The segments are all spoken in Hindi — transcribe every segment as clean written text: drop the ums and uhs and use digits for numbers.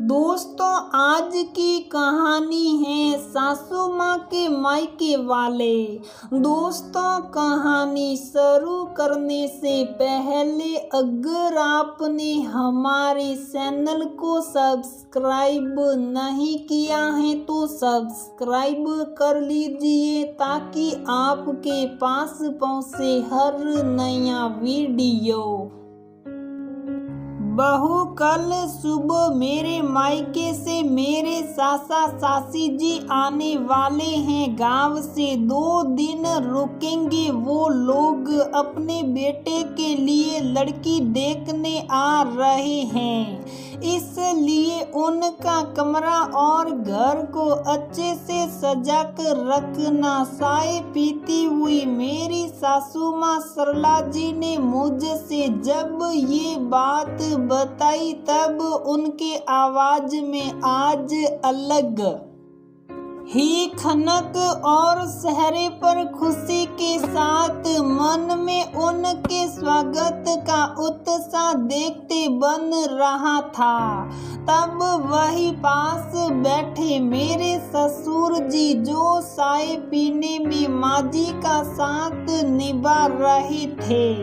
दोस्तों, आज की कहानी है सासू माँ के मायके वाले। दोस्तों, कहानी शुरू करने से पहले अगर आपने हमारे चैनल को सब्सक्राइब नहीं किया है तो सब्सक्राइब कर लीजिए ताकि आपके पास पहुँचे हर नया वीडियो। बहू, कल सुबह मेरे मायके से मेरे सासा सासी जी आने वाले हैं। गांव से 2 दिन रुकेंगे। वो लोग अपने बेटे के लिए लड़की देखने आ रहे हैं, इसलिए उनका कमरा और घर को अच्छे से सजा कर रखना। चाय पीती हुई मेरी सासू माँ सरला जी ने मुझसे जब ये बात बताई तब उनके आवाज में आज अलग ही खनक और चेहरे पर खुशी के साथ मन में उनके स्वागत का उत्साह देखते बन रहा था। तब वही पास बैठे मेरे ससुर जी जो चाय पीने में माजी का साथ निभा रहे थे,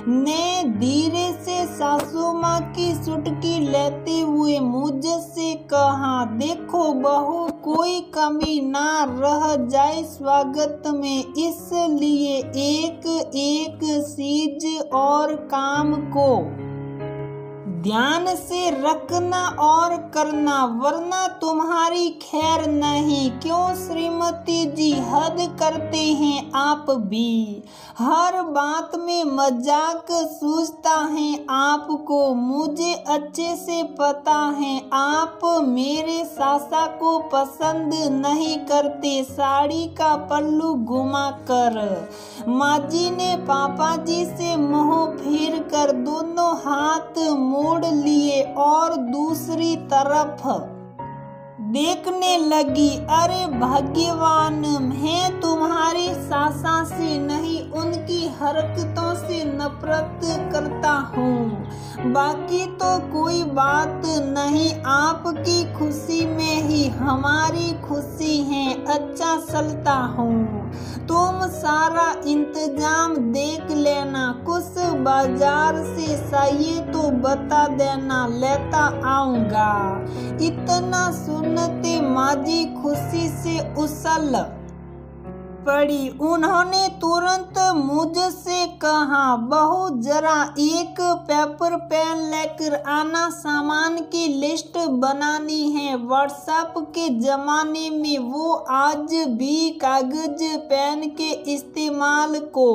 ने धीरे से सासू माँ की चुटकी लेते हुए मुझसे कहा, देखो बहू, कोई कमी ना रह जाए स्वागत में, इसलिए एक एक चीज और काम को ध्यान से रखना और करना, वरना तुम्हारी खैर नहीं। क्यों श्रीमती जी, हद करते हैं आप भी। हर बात में मजाक सूझता है आपको, मुझे अच्छे से पता है। आप मेरे सासा को पसंद नहीं करते। साड़ी का पल्लू घुमाकर माजी ने पापा जी से मुंह फेर कर दोनों हाथ मोड़ लिए और दूसरी तरफ देखने लगी। अरे भाग्यवान, मैं तुम्हारी सासा से नहीं उनकी हरकतों से नफरत करता हूँ। बाकी तो कोई बात नहीं, आपकी खुशी में ही हमारी खुशी है। अच्छा चलता हूँ, तुम सारा इंतजाम देख लेना। कुछ बाजार से चाहिए तो बता देना, लेता आऊंगा। इतना सुनते माजी खुशी से उछल पड़ी। उन्होंने तुरंत मुझसे कहा, बहू जरा एक पेपर पेन लेकर आना, सामान की लिस्ट बनानी है। व्हाट्सएप के जमाने में वो आज भी कागज पेन के इस्तेमाल को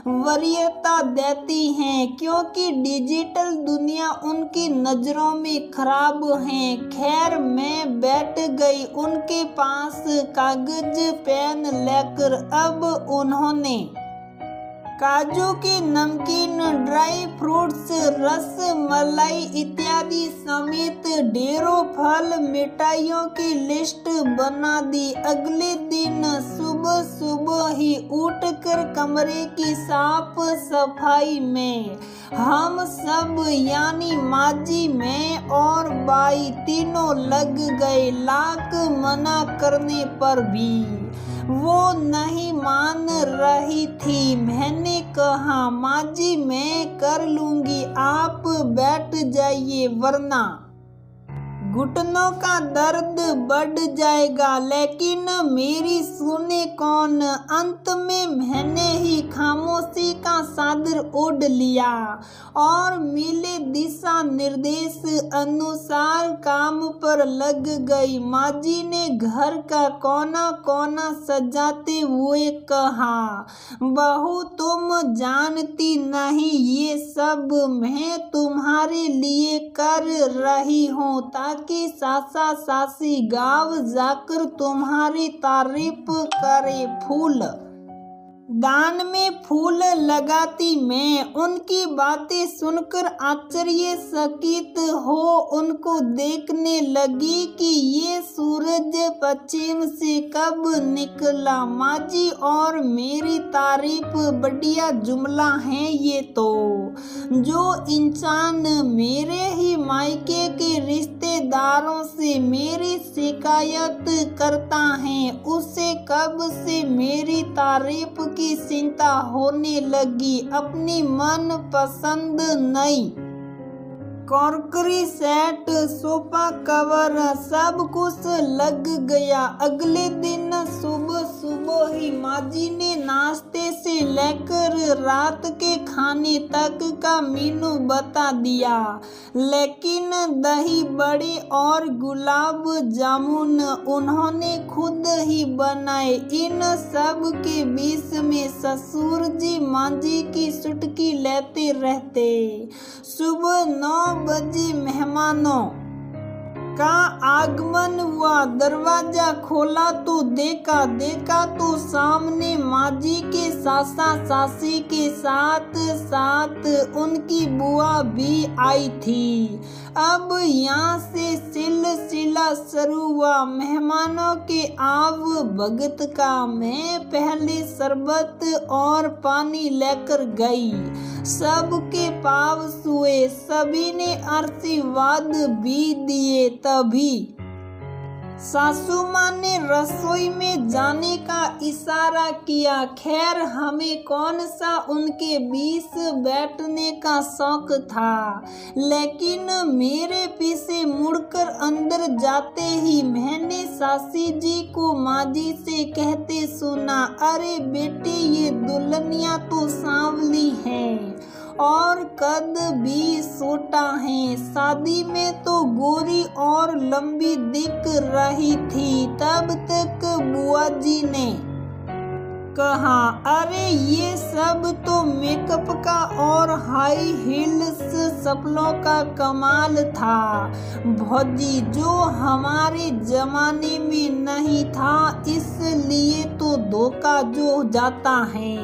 वरीयता देती हैं, क्योंकि डिजिटल दुनिया उनकी नजरों में खराब है। खैर, मैं बैठ गई उनके पास कागज पेन लेकर। अब उन्होंने काजू की नमकीन, ड्राई फ्रूट्स, रस मलाई इत्यादि समेत ढेरों फल मिठाइयों की लिस्ट बना दी। अगले दिन सुबह सुबह ही उठकर कमरे की साफ सफाई में हम सब यानी माजी, मैं और बाई तीनों लग गए। लाख मना करने पर भी वो नहीं मान रही थी। मैंने कहा, माजी मैं कर लूंगी, आप बैठ जाइए, वरना घुटनों का दर्द बढ़ जाएगा। लेकिन मेरी सुने कौन। अंत में मैंने ही खामोशी का चादर ओढ़ लिया और मिले दिशा निर्देश अनुसार काम पर लग गई। माजी ने घर का कोना कोना सजाते हुए कहा, बहू तुम जानती नहीं, ये सब मैं तुम्हारे लिए कर रही हूँ ताकि सासा सासी गाँव जाकर तुम्हारी तारीफ करे। फूल दान में फूल लगाती मैं। उनकी बातें सुनकर आश्चर्यचकित हो उनको देखने लगी कि ये सूरज पश्चिम से कब निकला। माजी और मेरी तारीफ बढ़िया जुमला है ये तो। जो इंसान मेरे ही मायके के रिश्ते रिश्तेदारों से मेरी शिकायत करता है, उसे कब से मेरी तारीफ की चिंता होने लगी। अपनी मन पसंद नई क्रॉकरी सेट, सोफा कवर सब कुछ लग गया। अगले दिन सुबह सुबह ही माँ जी ने नाश्ते से लेकर रात के खाने तक का मेनू बता दिया, लेकिन दही बड़े और गुलाब जामुन उन्होंने खुद ही बनाए। इन सब के बीच में ससुर जी माँ जी की चुटकी लेते रहते। सुबह 9 बजे मेहमानों का आगमन हुआ। दरवाजा खोला तो देखा तो सामने माँ जी के सासा सासी के साथ साथ उनकी बुआ भी आई थी। अब यहाँ से सिलसिला शुरू हुआ मेहमानों के आव भगत का। मैं पहले शरबत और पानी लेकर गई, सबके पाव छुए, सभी ने आशीर्वाद भी दिए। तभी सासू माँ ने रसोई में जाने का इशारा किया। खैर हमें कौन सा उनके बीच बैठने का शौक था, लेकिन मेरे पीछे मुड़कर अंदर जाते ही मैंने सासी जी को माँ जी से कहते सुना, अरे बेटे ये दुल्हनिया तो सांवली है और कद भी छोटा है, शादी में तो गोरी और लंबी दिख रही थी। तब तक बुआ जी ने कहा, अरे ये सब तो मेकअप का और हाई हील्स चप्पलों का कमाल था भौजी, जो हमारे जमाने में नहीं था, इसलिए तो धोखा जो जाता है।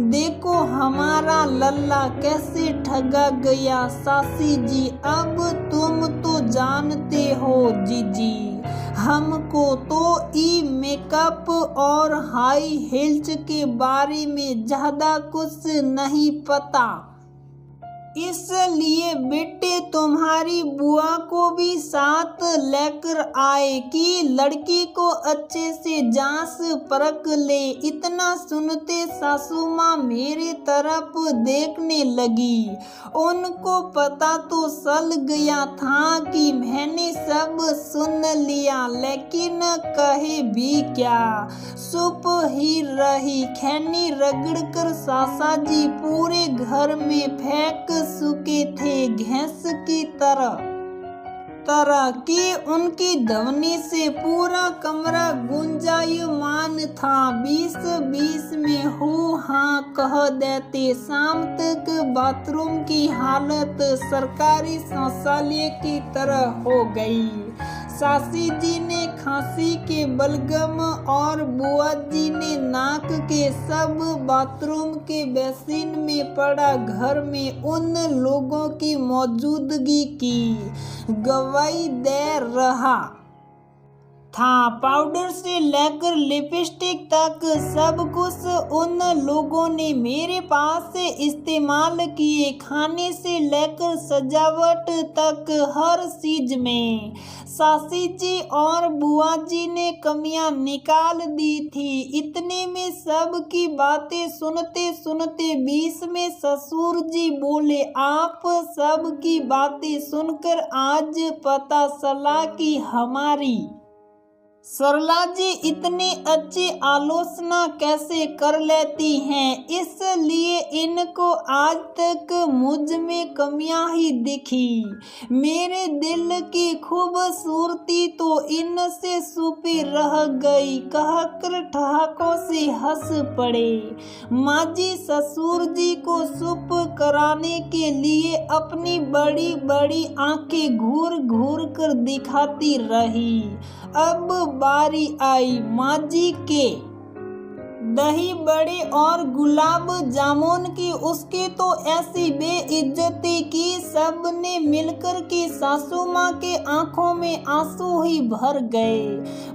देखो हमारा लल्ला कैसे ठगा गया। सासी जी अब तुम तो जानते हो जीजी, हमको तो ई मेकअप और हाई हील्स के बारे में ज्यादा कुछ नहीं पता, इसलिए बेटे तुम्हारी बुआ को भी साथ लेकर आए कि लड़की को अच्छे से जांच परख ले। इतना सुनते सासू माँ मेरे तरफ देखने लगी। उनको पता तो चल गया था कि मैंने सब सुन लिया, लेकिन कहे भी क्या, चुप ही रही। खैनी रगड़कर सासा जी पूरे घर में फेंक सूखे थे, भैंस की तरह की उनकी ध्वनि से पूरा कमरा गुंजायमान था। 20-20 में हो हाँ कह देते। शाम तक बाथरूम की हालत सरकारी शौचालय की तरह हो गई। सासी जी ने खांसी के बलगम और बुआ जी ने नाक के सब बाथरूम के बेसिन में पड़ा घर में उन लोगों की मौजूदगी की गवाही दे रहा था। पाउडर से लेकर लिपस्टिक तक सब कुछ उन लोगों ने मेरे पास से इस्तेमाल किए। खाने से लेकर सजावट तक हर चीज में सासी जी और बुआ जी ने कमियां निकाल दी थी। इतने में सब की बातें सुनते सुनते बीच में ससुर जी बोले, आप सब की बातें सुनकर आज पता चला कि हमारी सरला जी इतनी अच्छी आलोचना कैसे कर लेती हैं, इसलिए इनको आज तक मुझ में कमियां ही दिखी। मेरे दिल की खूबसूरती तो इनसे छुपी रह गई, कहकर ठहाकों से हंस पड़े। माँ जी ससुर जी को चुप कराने के लिए अपनी बड़ी बड़ी आंखें घूर घूर कर दिखाती रही। अब बारी आई माँ जी के दही बड़े और गुलाब जामुन की उसकी तो ऐसी बेइज्जती की सबने मिलकर के सासू माँ के आंखों में आंसू ही भर गए।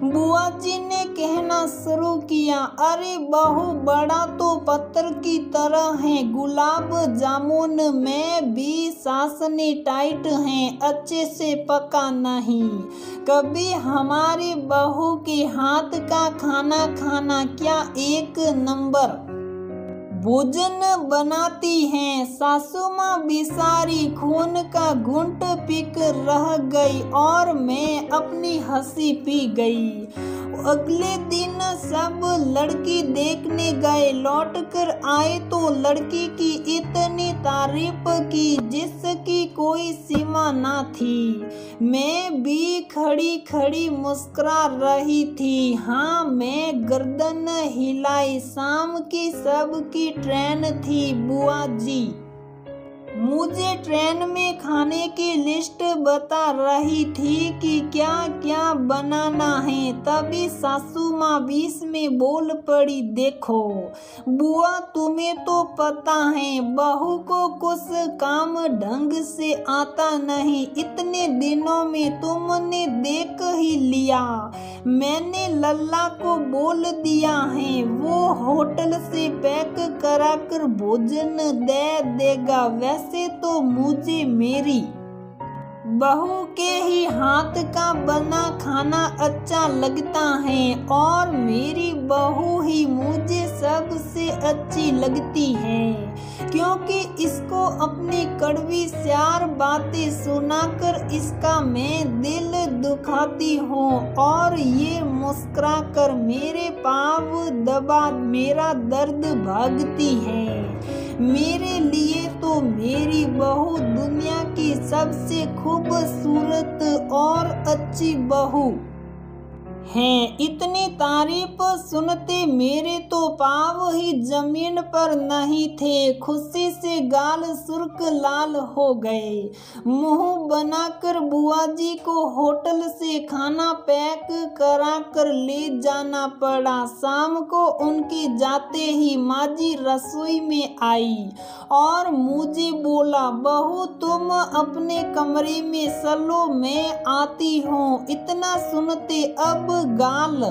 बुआ जी ने कहना शुरू किया, अरे बहू बड़ा तो पत्थर की तरह है, गुलाब जामुन में भी सास ने टाइट हैं, अच्छे से पका नहीं। कभी हमारी बहू के हाथ का खाना खाना क्या एक नंबर भोजन बनाती हैं। सासू माँ बेचारी खून का घूंट पीकर रह गई और मैं अपनी हंसी पी गई। अगले दिन सब लड़की देखने गए, लौटकर आए तो लड़की की इतनी तारीफ की जिसकी कोई सीमा ना थी। मैं भी खड़ी खड़ी मुस्कुरा रही थी। हाँ, मैं गर्दन हिलाई। शाम की सबकी ट्रेन थी। बुआ जी मुझे ट्रेन में खाने की लिस्ट बता रही थी कि क्या क्या बनाना है। तभी सासू माँ बीच में बोल पड़ी, देखो बुआ तुम्हें तो पता है बहू को कुछ काम ढंग से आता नहीं, इतने दिनों में तुमने देख ही लिया। मैंने लल्ला को बोल दिया है, वो होटल से पैक करा कर भोजन दे देगा। वैसे तो मुझे मेरी बहू के ही हाथ का बना खाना अच्छा लगता है और मेरी बहू ही मुझे सबसे अच्छी लगती है, क्योंकि इसको अपनी कड़वी चार बातें सुनाकर इसका मैं दिल दुखाती हूँ और ये मुस्कुरा कर मेरे पाँव दबा मेरा दर्द भागती है। मेरे लिए तो मेरी बहू दुनिया की सबसे खूबसूरत और अच्छी बहू हैं। इतनी तारीफ सुनते मेरे तो पाँव ही जमीन पर नहीं थे। खुशी से गाल सुर्ख लाल हो गए। मुंह बनाकर बुआ जी को होटल से खाना पैक करा कर ले जाना पड़ा। शाम को उनके जाते ही माँ जी रसोई में आई और मुझे बोला, बहू तुम अपने कमरे में चलो, मैं आती हूँ। इतना सुनते अब गाल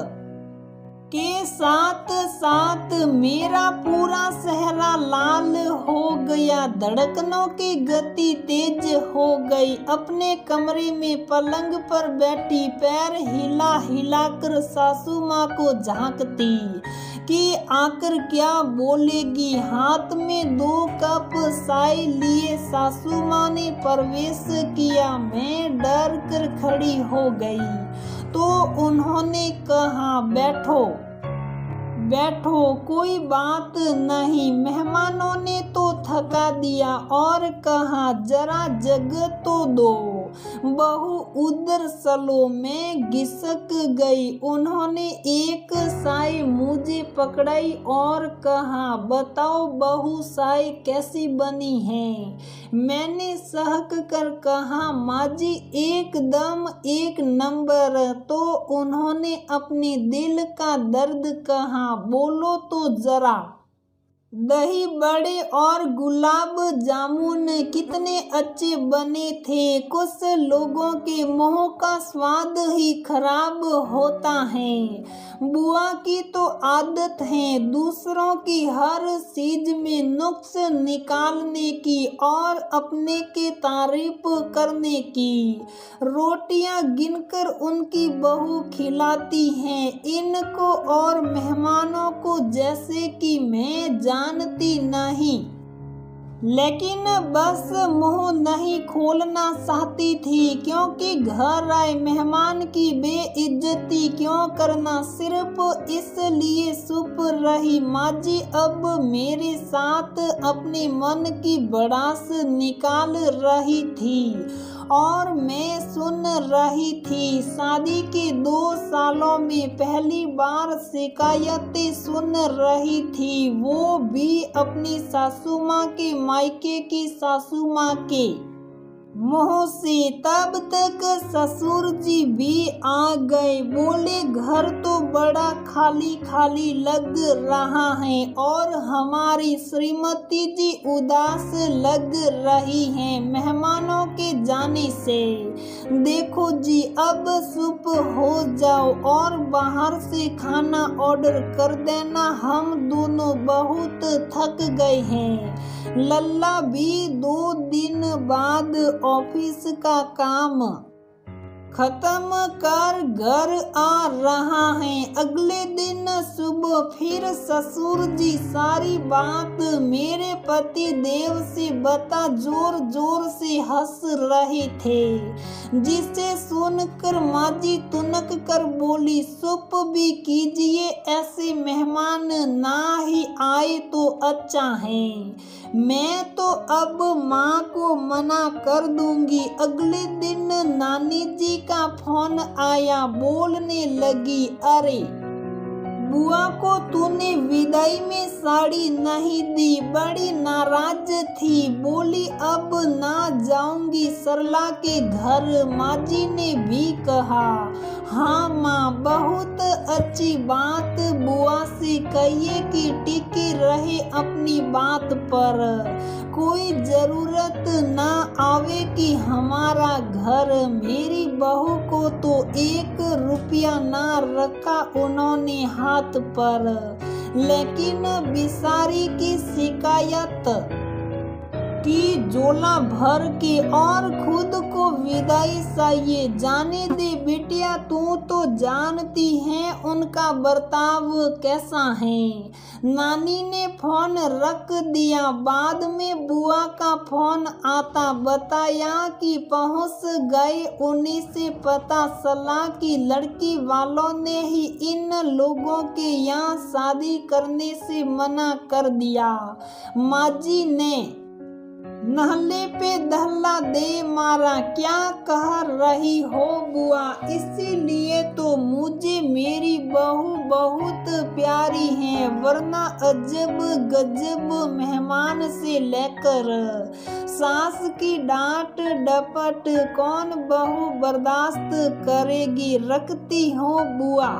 के साथ साथ मेरा पूरा चेहरा लाल हो गया। धड़कनों की गति तेज हो गई। अपने कमरे में पलंग पर बैठी पैर हिला हिलाकर सासू माँ को झांकती कि आकर क्या बोलेगी। हाथ में 2 कप चाय लिए सासू माँ ने प्रवेश किया। मैं डर कर खड़ी हो गई तो उन्होंने कहा, बैठो बैठो, कोई बात नहीं। मेहमानों ने तो थका दिया और कहा, जरा जगह तो दो। बहू उधर चलो। मैं घिसक गई। उन्होंने एक चाय मुझे पकड़ाई और कहा, बताओ बहू चाय कैसी बनी है। मैंने सहक कर कहा, माँ जी एकदम एक नंबर। तो उन्होंने अपने दिल का दर्द कहा, बोलो तो जरा। दही बड़े और गुलाब जामुन कितने अच्छे बने थे। कुछ लोगों के मुंह का स्वाद ही खराब होता है। बुआ की तो आदत है दूसरों की हर चीज में नुक्स निकालने की और अपने की तारीफ करने की। रोटियां गिनकर उनकी बहू खिलाती हैं इनको और मेहमानों को जैसे कि मैं जानती नहीं, लेकिन बस मुंह नहीं खोलना चाहती थी, क्योंकि घर आए मेहमान की बेइज्जती क्यों करना। सिर्फ इसलिए चुप रही। माँ जी अब मेरे साथ अपने मन की भड़ास निकाल रही थी और मैं सुन रही थी। शादी के 2 सालों में पहली बार शिकायतें सुन रही थी, वो भी अपनी सासू माँ के मायके की सासू माँ के। मुँह से। तब तक ससुर जी भी आ गए। बोले घर तो बड़ा खाली खाली लग रहा है और हमारी श्रीमती जी उदास लग रही हैं मेहमानों के जाने से। देखो जी अब चुप हो जाओ और बाहर से खाना ऑर्डर कर देना, हम दोनों बहुत थक गए हैं। लल्ला भी 2 दिन बाद ऑफिस का काम खत्म कर घर आ रहा है। अगले दिन सुबह फिर ससुर जी सारी बात मेरे पति देव से बता जोर जोर से हंस रहे थे, जिसे सुनकर माँ जी तुनक कर बोली, चुप भी कीजिए, ऐसे मेहमान ना ही आए तो अच्छा है। मैं तो अब माँ को मना कर दूंगी। अगले दिन नानी जी का फोन आया। बोलने लगी, अरे बुआ को तूने विदाई में साड़ी नहीं दी, बड़ी नाराज थी। बोली अब ना जाऊंगी सरला के घर। माँ जी ने भी कहा, हाँ माँ बहुत अच्छी बात, बुआ से कहिए कि टिके रहे अपनी बात पर, कोई जरूरत ना आवे कि हमारा घर। मेरी बहू को तो 1 रुपया ना रखा उन्होंने हाथ पर, लेकिन बिसारी की शिकायत की झोला भर के और खुद को विदाई चाहिए। जाने दे बिटिया, तू तो जानती है उनका बर्ताव कैसा है। नानी ने फोन रख दिया। बाद में बुआ का फोन आता, बताया कि पहुंच गए। उन्हीं से पता चला कि लड़की वालों ने ही इन लोगों के यहाँ शादी करने से मना कर दिया। माँ जी ने नहले पे दहला दे मारा। क्या कह रही हो बुआ? इसीलिए तो मुझे मेरी बहू बहुत प्यारी है, वरना अजब गजब मेहमान से लेकर सास की डांट डपट कौन बहू बर्दाश्त करेगी। रखती हो बुआ।